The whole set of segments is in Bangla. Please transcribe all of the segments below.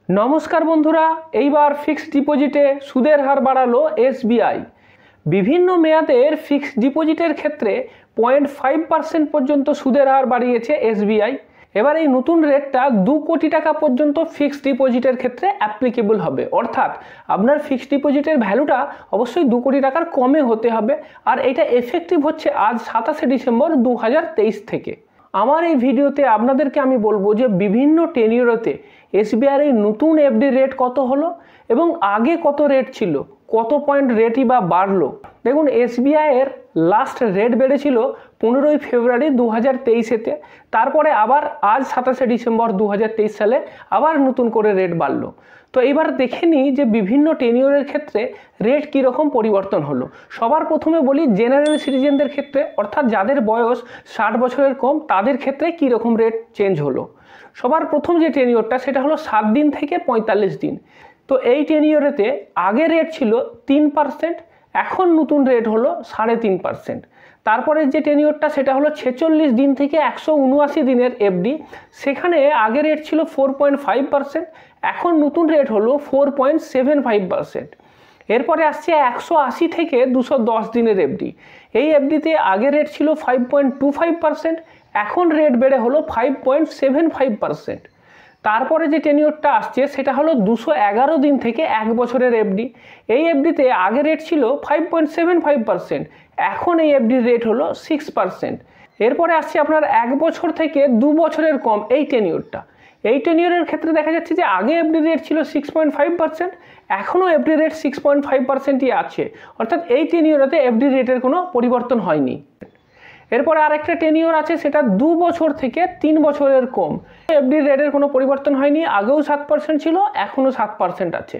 নমস্কার বন্ধুরা, এইবার ফিক্সড ডিপোজিটে সুদের হার বাড়ালো এসবিআই। বিভিন্ন মেয়াদের ফিক্সড ডিপোজিটের ক্ষেত্রে 0.5% পর্যন্ত সুদের হার বাড়িয়েছে এসবিআই। এবার এই নতুন রেটটা 2 কোটি টাকা পর্যন্ত ফিক্সড ডিপোজিটের ক্ষেত্রে অ্যাপ্লিকেবল হবে, অর্থাৎ আপনার ফিক্সড ডিপোজিটের ভ্যালুটা অবশ্যই 2 কোটি টাকার কমে হতে হবে। আর এটা এফেক্টিভ হচ্ছে আজ 27শে ডিসেম্বর 2023 থেকে। আমার এই ভিডিওতে আপনাদেরকে আমি বলবো যে বিভিন্ন টেনিয়রেতে এসবিআইয়ের এই নতুন এফডি রেট কত হলো এবং আগে কত রেট ছিল, কত পয়েন্ট রেটই বা বাড়লো। দেখুন, এসবিআইয়ের লাস্ট রেট বেড়েছিল 15ই ফেব্রুয়ারি 2023-তে, তারপরে আবার আজ 27শে ডিসেম্বর 2023 সালে আবার নতুন করে রেট বাড়লো। তো এবার দেখে নিই যে বিভিন্ন টেনিয়রের ক্ষেত্রে রেট কীরকম পরিবর্তন হলো। সবার প্রথমে বলি জেনারেল সিটিজেনদের ক্ষেত্রে, অর্থাৎ যাদের বয়স 60 বছরের কম, তাদের ক্ষেত্রে কীরকম রেট চেঞ্জ হলো। সবার প্রথম যে টেনিয়রটা সেটা হলো 7 দিন থেকে 45 দিন। তো এই টেনিয়রেতে আগে রেট ছিল 3%, এখন নতুন রেট হলো 3.5%। তারপরে যে টেনিয়রটা সেটা হলো 46 দিন থেকে 179 দিনের এফডি, সেখানে আগে রেট ছিল 4.5%, এখন নতুন রেট হলো 4.75%। এরপরে আসছে 180 থেকে 210 দিনের এফডি। এই এফডিতে আগে রেট ছিল 5.25%, এখন রেট বেড়ে হলো 5.75%। তারপরে যে টেনিয়রটা আসছে সেটা হলো 211 দিন থেকে 1 বছরের এফডি। এই এফডিতে আগে রেট ছিল 5.75%, এখন এই এফডির রেট হলো 6%। এরপরে আসছে আপনার 1 বছর থেকে 2 বছরের কম এই টেনিয়রটা। এই টেনিয়রের ক্ষেত্রে দেখা যাচ্ছে যে আগে এফডি রেট ছিল 6.5%, এখনও এফডি রেট 6.5%ই আছে, অর্থাৎ এই টেনিয়রেতে এফডি রেটের কোনো পরিবর্তন হয়নি। এরপরে আরেকটা টেনিয়র আছে, সেটা 2 বছর থেকে 3 বছরের কম। এফডি রেটের কোনো পরিবর্তন হয়নি, আগেও 7% ছিল, এখনও 7% আছে।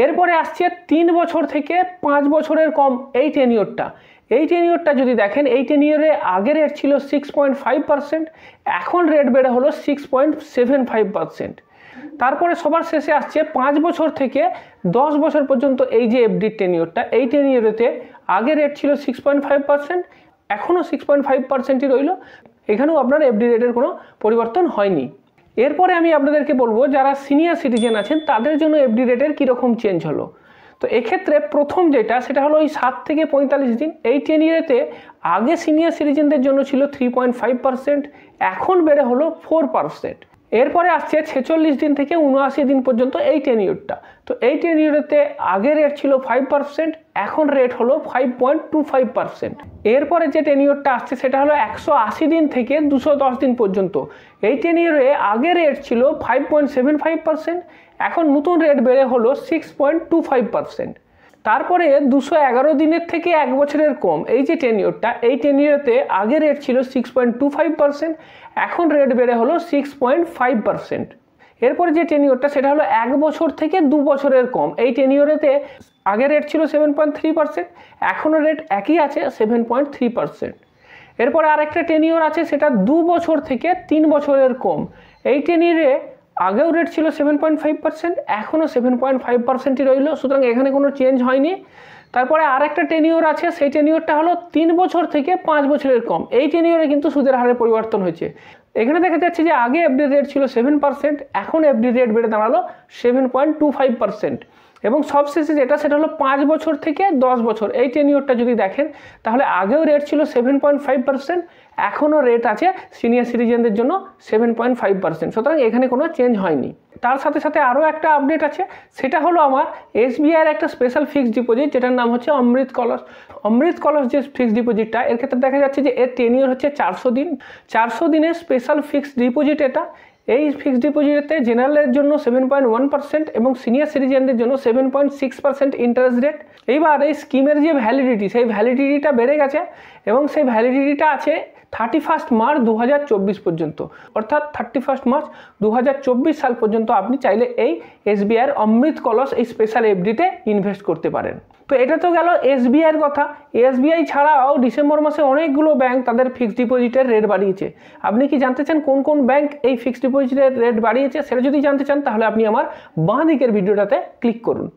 এরপরে আসছে 3 বছর থেকে 5 বছরের কম এই টেনিয়রটা। এই টেনিয়রটা যদি দেখেন, এই টেনিয়রে আগে রেট ছিল 6.5%, এখন রেট বেড়ে হলো 6.75%। তারপরে সবার শেষে আসছে 5 বছর থেকে 10 বছর পর্যন্ত এই যে এফডি টেনিয়রটা। এই টেনিয়রেতে আগে রেট ছিল 6.5%, এখনও 6.5%ই রইল, এখানেও আপনার এফডি রেটের কোনো পরিবর্তন হয়নি। এরপরে আমি আপনাদেরকে বলবো যারা সিনিয়র সিটিজেন আছেন তাদের জন্য এফডি রেটের কীরকম চেঞ্জ হলো। তো এক্ষেত্রে প্রথম যেটা সেটা হলো ওই 7 থেকে 45 দিন। এই টেনিয়রেতে আগে সিনিয়র সিটিজেনদের জন্য ছিল 3.5%, এখন বেড়ে হলো 4%। এরপরে আসছে 46 দিন থেকে 79 দিন পর্যন্ত এই টেনিয়রটা। তো এই টেনিয়রেতে আগে রেট ছিল 5%, এখন রেট হলো 5.25%। এরপরে যে টেনিয়রটা আসছে সেটা হলো 180 দিন থেকে 210 দিন পর্যন্ত। এই টেনিয়রে আগে রেট ছিল 5.75%, এখন নতুন রেট বেড়ে হলো 6.25%। তারপরে 211 দিনের থেকে 1 বছরের কম এই যে টেনিয়রটা, এই টেনিয়রেতে আগে রেট ছিল 6.25%, এখন রেট বেড়ে হলো 6.5%। এরপরে যে টেনিয়রটা সেটা হলো 1 বছর থেকে 2 বছরের কম। এই টেনিয়রেতে আগে রেট ছিল 7.3%, এখনও রেট একই আছে 7.3%। এরপরে আরেকটা টেনিয়র আছে, সেটা 2 বছর থেকে 3 বছরের কম। এই টেনিয়রে আগেও রেট ছিল 7.5%, এখনও 7.5%ই রইল, সুতরাং এখানে কোনো চেঞ্জ হয়নি। তারপরে আরেকটা টেনিয়র আছে, সেই টেনিয়রটা হলো 3 বছর থেকে 5 বছরের কম। এই টেনিয়রে কিন্তু সুদের হারে পরিবর্তন হয়েছে। এখানে দেখা যাচ্ছে যে আগে এফডি রেট ছিল 7%, এখন এফডি রেট বেড়ে দাঁড়ালো 7.25%। এবং সবশেষে যেটা সেটা হলো 5 বছর থেকে 10 বছর। এই টেনিয়রটা যদি দেখেন তাহলে আগেও রেট ছিল 7.5%, এখনও রেট আছে সিনিয়র সিটিজেনদের জন্য 7.5%, সুতরাং এখানে কোনো চেঞ্জ হয়নি। তার সাথে সাথে আরও একটা আপডেট আছে, সেটা হলো আমার এসবিআইয়ের একটা স্পেশাল ফিক্সড ডিপোজিট, যেটার নাম হচ্ছে অমৃত কলস। অমৃত কলস যে ফিক্সড ডিপোজিটটা, এর ক্ষেত্রে দেখা যাচ্ছে যে এর টেনিয়র হচ্ছে 400 দিন। 400 দিনের স্পেশাল ফিক্সড ডিপোজিট এটা। এই ফিক্সড ডিপোজিটেতে জেনারেলের জন্য 7.1% এবং সিনিয়র সিটিজেনদের জন্য 7.6% ইন্টারেস্ট রেট। এইবার এই স্কিমের যে ভ্যালিডিটি, সেই ভ্যালিডিটিটা বেড়ে গেছে এবং সেই ভ্যালিডিটিটা আছে 31 মার্চ 2024 পর্যন্ত, অর্থাৎ 31 মার্চ 2024 সাল পর্যন্ত আপনি চাইলে এই এসবিআইয়ের অমৃত কলস এই স্পেশাল এফডিতে ইনভেস্ট করতে পারেন। তো এটা তো গেল এসবিআইয়ের কথা। এসবিআই ছাড়াও ডিসেম্বর মাসে অনেকগুলো ব্যাংক তাদের ফিক্সড ডিপোজিটের রেট বাড়িয়েছে। আপনি কি জানতে চান কোন কোন ব্যাংক এই ফিক্সড ডিপোজিটের রেট বাড়িয়েছে? সেটা যদি জানতে চান তাহলে আপনি আমার বাঁ দিকের ভিডিওটাতে ক্লিক করুন।